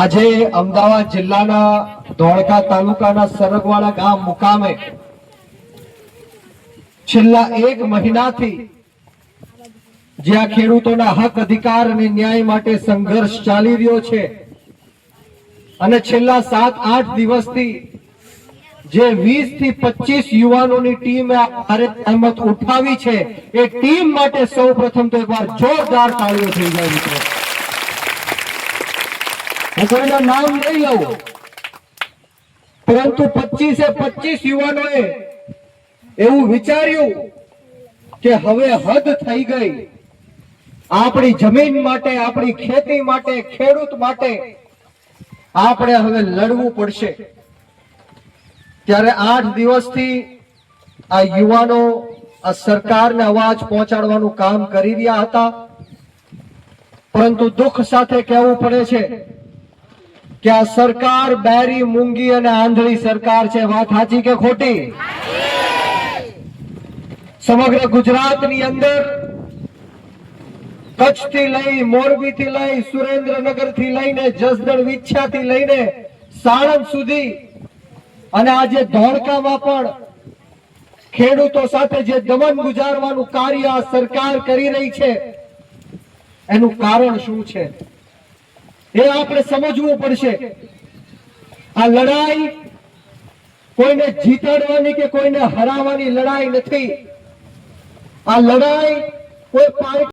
આજે અમદાવાદ જિલ્લાના ધોળકા તાલુકાના સરગવાડા ગામ મુકામે છેલ્લા 1 મહિનાથી જ્યાં ખેડૂતોના હક અધિકાર અને ન્યાય માટે સંઘર્ષ ચાલી રહ્યો છે અને છેલ્લા 7-8 દિવસથી જે 20 થી 25 યુવાનોની ટીમે અહેમત ઉઠાવી છે એ ટીમ માટે સૌપ્રથમ તો એકવાર જોરદાર તાળીઓ થઈ જાય મિત્રો। હું કોઈના નામ નહીં લઉં, પરંતુ 25 યુવાનોએ એવું વિચાર્યું કે હવે હદ થઈ ગઈ, આપણી જમીન માટે, આપણી ખેતી માટે, ખેડૂત માટે આપણે હવે લડવું પડશે। ત્યારે 8 દિવસથી આ યુવાનો આ સરકારને અવાજ પહોંચાડવાનું કામ કરી રહ્યા હતા, પરંતુ દુઃખ સાથે કહેવું પડે છે કે આ સરકાર બેરી, મૂંગી અને આંધળી સરકાર છે। વાત સાચી કે ખોટી? સમગ્ર ગુજરાતની અંદર કચ્છથી લઈ, મોરબીથી લઈ, સુરેન્દ્રનગરથી લઈને, જસદણ વિછ્યાથી લઈને સાણંદ સુધી અને આજે ધોળકામાં પણ ખેડૂતો સાથે જે દમન ગુજારવાનું કાર્ય આ સરકાર કરી રહી છે, એનું કારણ શું છે એ આપણે સમજવું પડશે। આ લડાઈ કોઈને જીતાડવાની કે કોઈને હરાવવાની લડાઈ નથી। આ લડાઈ કોઈ પાર્ટી